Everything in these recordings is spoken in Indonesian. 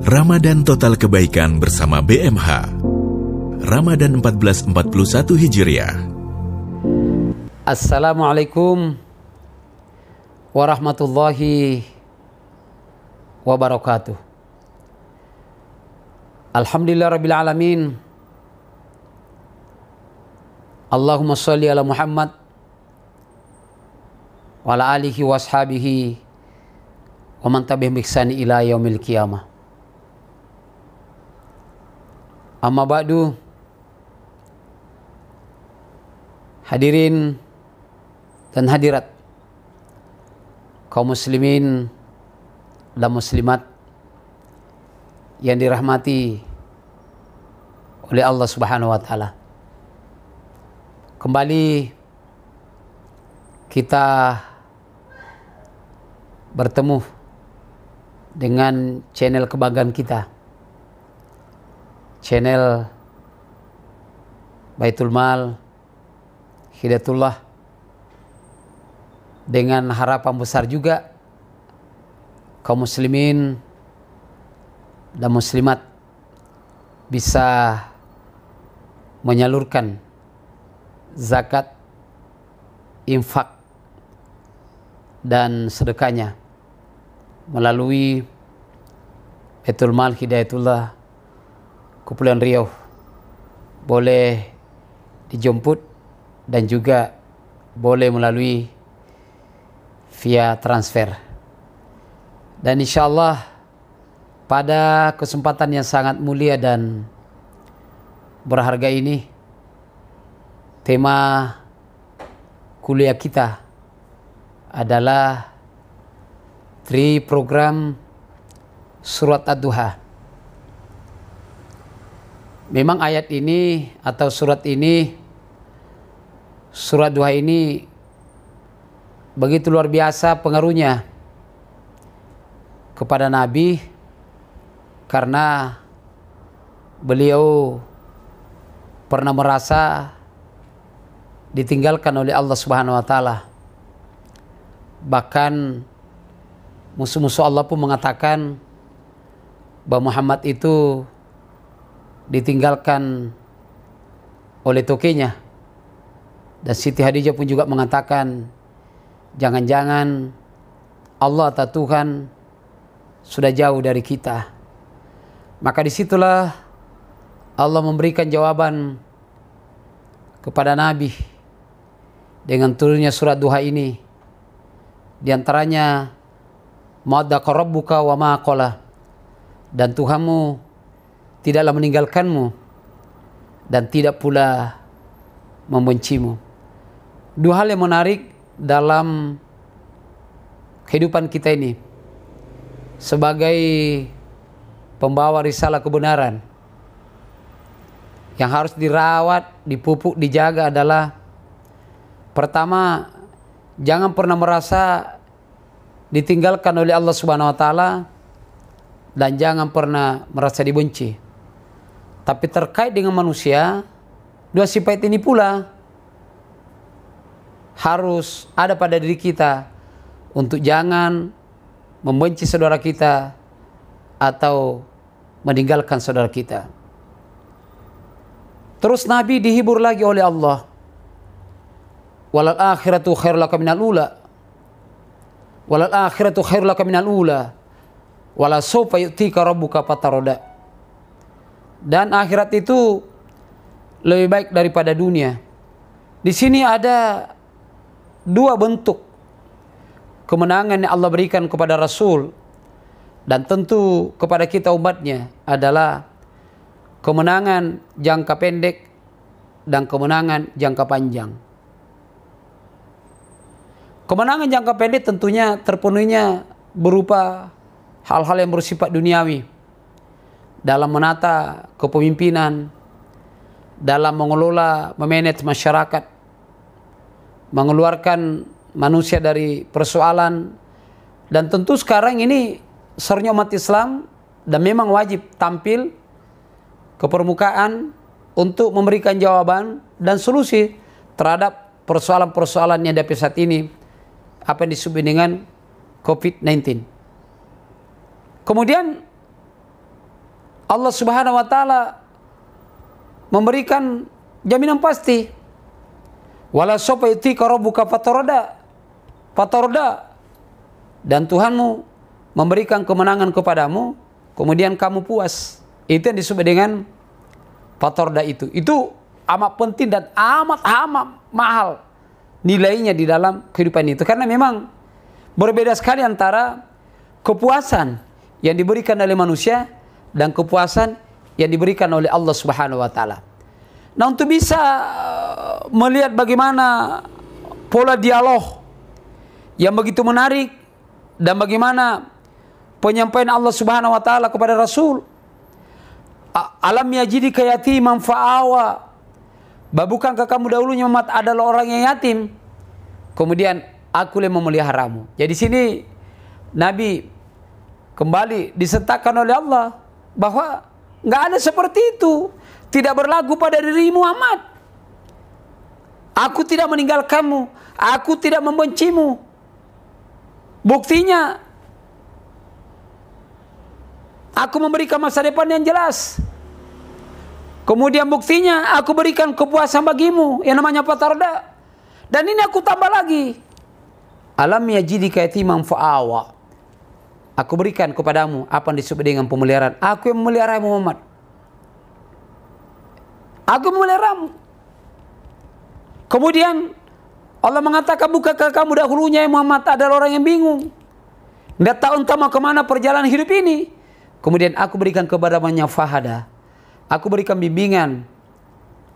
Ramadan Total Kebaikan bersama BMH. Ramadan 1441 Hijriah. Assalamualaikum warahmatullahi wabarakatuh. Alhamdulillah Rabbil Alamin. Allahumma salli ala Muhammad wa ala alihi wa ashabihi wa man tabi'ahum bi ihsan ila yaumil qiyamah. Amma ba'du. Hadirin dan hadirat kaum muslimin dan muslimat yang dirahmati oleh Allah Subhanahu wa taala. Kembali kita bertemu dengan channel kebanggaan kita, channel Baitul Mal Hidayatullah, dengan harapan besar juga kaum muslimin dan muslimat bisa menyalurkan zakat, infak dan sedekahnya melalui Baitul Mal Hidayatullah Kepulauan Riau. Boleh dijemput dan juga boleh melalui via transfer. Dan insyaallah pada kesempatan yang sangat mulia dan berharga ini, tema kuliah kita adalah program surat Ad-Duha. Memang ayat ini atau surat ini, surat Duha ini begitu luar biasa pengaruhnya kepada Nabi, karena beliau pernah merasa ditinggalkan oleh Allah Subhanahu wa taala. Bahkan musuh-musuh Allah pun mengatakan bahwa Muhammad itu ditinggalkan oleh tokenya. Dan Siti Khadijah pun juga mengatakan, jangan-jangan Allah atau Tuhan sudah jauh dari kita. Maka disitulah Allah memberikan jawaban kepada Nabi dengan turunnya surat Duha ini. Di antaranya, ma'adaka rabbuka wa ma'aqala, dan Tuhanmu tidaklah meninggalkanmu dan tidak pula membencimu. Dua hal yang menarik dalam kehidupan kita ini sebagai pembawa risalah kebenaran yang harus dirawat, dipupuk, dijaga adalah, pertama, jangan pernah merasa ditinggalkan oleh Allah Subhanahu wa taala dan jangan pernah merasa dibenci. Tapi terkait dengan manusia, dua sifat ini pula harus ada pada diri kita untuk jangan membenci saudara kita atau meninggalkan saudara kita. Terus Nabi dihibur lagi oleh Allah. Walal akhiratu khairul laka minal ula. Walal akhiratu khairul laka minal ula. Wala sawfa yu'tika rabbuka fataroda. Dan akhirat itu lebih baik daripada dunia. Di sini ada dua bentuk kemenangan yang Allah berikan kepada Rasul dan tentu kepada kita umatnya, adalah kemenangan jangka pendek dan kemenangan jangka panjang. Kemenangan jangka pendek tentunya terpenuhinya berupa hal-hal yang bersifat duniawi, dalam menata kepemimpinan, dalam mengelola, memanage masyarakat, mengeluarkan manusia dari persoalan. Dan tentu sekarang ini serunya umat Islam dan memang wajib tampil ke permukaan untuk memberikan jawaban dan solusi terhadap persoalan-persoalan yang dihadapi saat ini, apa yang disebut dengan COVID-19. Kemudian Allah Subhanahu wa taala memberikan jaminan pasti. Wala sawfa yu'tika rabbuka fatarda. Dan Tuhanmu memberikan kemenangan kepadamu, kemudian kamu puas. Itu yang disebut dengan fatarda itu. Itu amat penting dan amat mahal nilainya di dalam kehidupan itu. Karena memang berbeda sekali antara kepuasan yang diberikan oleh manusia dan kepuasan yang diberikan oleh Allah Subhanahu wa taala. Nah, untuk bisa melihat bagaimana pola dialog yang begitu menarik dan bagaimana penyampaian Allah Subhanahu wa taala kepada Rasul, alam yajidika yatiman fa'awa, bukankah kamu dahulunya Muhammad adalah orang yang yatim, kemudian aku yang memeliharamu. Jadi sini Nabi kembali disertakan oleh Allah bahwa nggak ada seperti itu, tidak berlaku pada diri Muhammad. Aku tidak meninggalkanmu, aku tidak membencimu. Buktinya, aku memberikan masa depan yang jelas. Kemudian buktinya, aku berikan kepuasan bagimu yang namanya fatarda. Dan ini aku tambah lagi. Alam yajidika yatiman fa'awa. Aku berikan kepadamu apa yang disebut dengan pemeliharaan. Aku yang memelihara Muhammad. Aku memeliharamu. Kemudian Allah mengatakan, bukankah kamu dahulunya Muhammad adalah orang yang bingung, tidak tahu entah mau kemana perjalanan hidup ini. Kemudian aku berikan kepadamu fahada. Aku berikan bimbingan.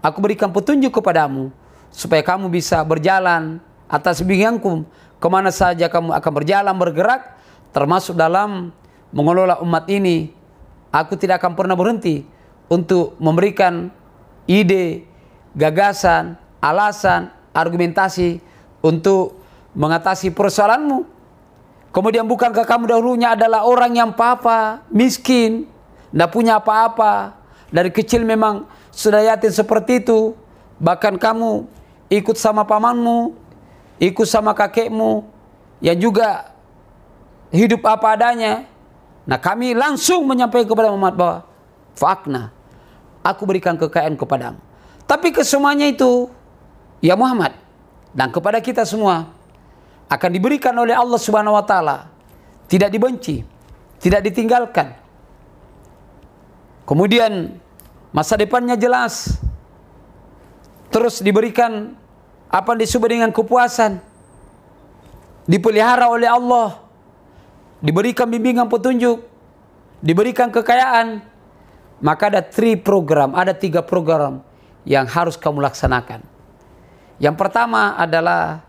Aku berikan petunjuk kepadamu supaya kamu bisa berjalan atas bimbinganku kemana saja kamu akan berjalan, bergerak, termasuk dalam mengelola umat ini. Aku tidak akan pernah berhenti untuk memberikan ide, gagasan, alasan, argumentasi untuk mengatasi persoalanmu. Kemudian bukankah kamu dahulunya adalah orang yang apa-apa, miskin, tidak punya apa-apa, dari kecil memang sudah yatim seperti itu, bahkan kamu ikut sama pamanmu, ikut sama kakekmu yang juga hidup apa adanya. Nah, kami langsung menyampaikan kepada Muhammad bahwa fa'akna, aku berikan kekayaan kepadamu. Tapi kesemuanya itu, ya Muhammad, dan kepada kita semua akan diberikan oleh Allah Subhanahu wa taala, tidak dibenci, tidak ditinggalkan. Kemudian masa depannya jelas. Terus diberikan apa yang disebut dengan kepuasan. Dipelihara oleh Allah. Diberikan bimbingan petunjuk, diberikan kekayaan. Maka ada 3 program yang harus kamu laksanakan. Yang pertama adalah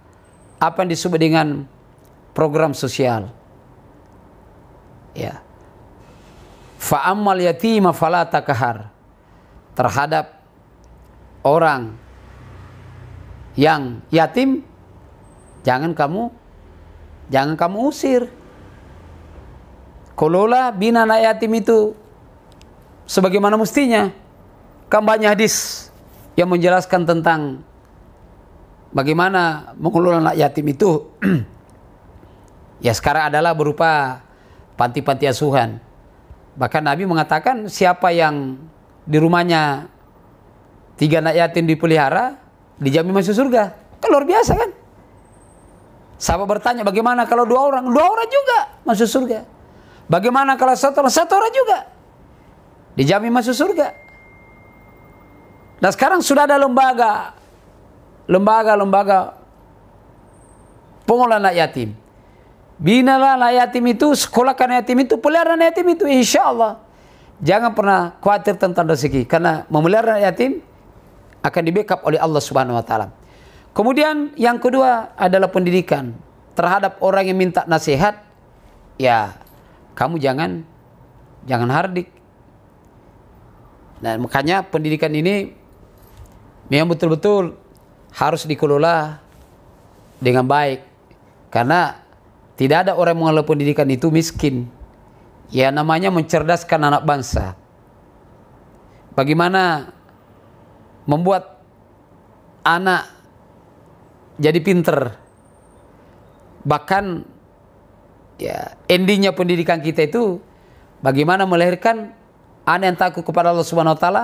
apa yang disebut dengan program sosial. Ya. Fa'ammal yatima fala takahar. Terhadap orang yang yatim, jangan kamu usir. Kelola bina anak yatim itu sebagaimana mestinya. Kan banyak hadis yang menjelaskan tentang bagaimana mengelola anak yatim itu. Ya, sekarang adalah berupa panti-panti asuhan. Bahkan Nabi mengatakan siapa yang di rumahnya 3 anak yatim dipelihara, dijamin masuk surga. Kan luar biasa kan? Sahabat bertanya, bagaimana kalau 2 orang? 2 orang juga masuk surga. Bagaimana kalau 1 orang? 1 orang juga dijamin masuk surga. Nah, sekarang sudah ada lembaga pengelola anak yatim. Binalah anak yatim itu, sekolahkan anak yatim itu, pelihara anak yatim itu, insya Allah. Jangan pernah khawatir tentang rezeki, karena memelihara anak yatim akan di-backup oleh Allah Subhanahu wa taala. Kemudian yang kedua adalah pendidikan terhadap orang yang minta nasihat. Ya, kamu jangan hardik. Nah, makanya pendidikan ini memang betul-betul harus dikelola dengan baik, karena tidak ada orang yang mengelola pendidikan itu miskin. Ya, namanya mencerdaskan anak bangsa. Bagaimana membuat anak jadi pinter. Bahkan ya, endingnya pendidikan kita itu Bagaimana melahirkan anak yang takut kepada Allah Subhanahu wa taala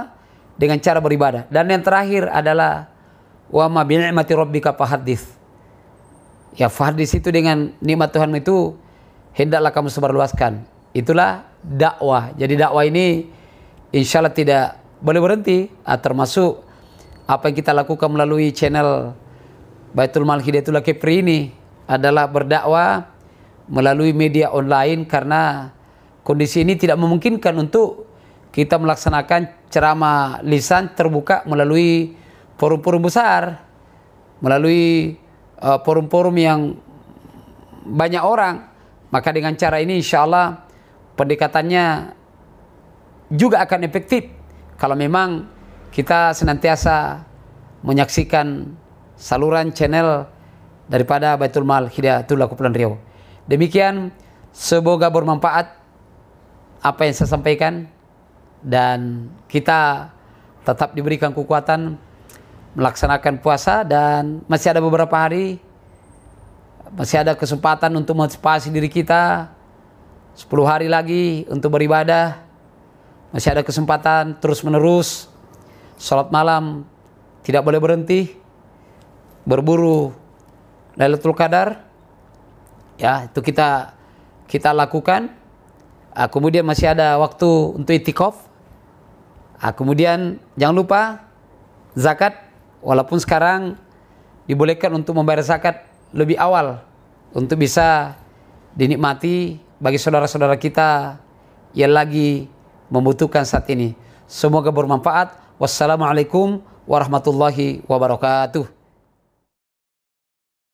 dengan cara beribadah. Dan yang terakhir adalah wa ma bi ni'mati rabbika fahaddits. Ya, fahaddits itu dengan nikmat Tuhan itu hendaklah kamu sebarluaskan. Itulah dakwah. Jadi dakwah ini insya Allah tidak boleh berhenti, termasuk apa yang kita lakukan melalui channel Baitul Mal Hidayatul Kepri ini adalah berdakwah melalui media online, karena kondisi ini tidak memungkinkan untuk kita melaksanakan ceramah lisan terbuka melalui forum-forum besar, melalui forum-forum yang banyak orang. Maka dengan cara ini insya Allah pendekatannya juga akan efektif kalau memang kita senantiasa menyaksikan saluran channel daripada Baitul Mal Hidayatul Kepulauan Riau. Demikian, semoga bermanfaat apa yang saya sampaikan dan kita tetap diberikan kekuatan melaksanakan puasa, dan masih ada beberapa hari, masih ada kesempatan untuk motivasi diri kita 10 hari lagi untuk beribadah. Masih ada kesempatan terus menerus salat malam, tidak boleh berhenti, berburu Lailatul Qadar, ya itu kita lakukan. Kemudian masih ada waktu untuk itikaf. Kemudian jangan lupa zakat, walaupun sekarang dibolehkan untuk membayar zakat lebih awal untuk bisa dinikmati bagi saudara-saudara kita yang lagi membutuhkan saat ini. Semoga bermanfaat. Wassalamualaikum warahmatullahi wabarakatuh.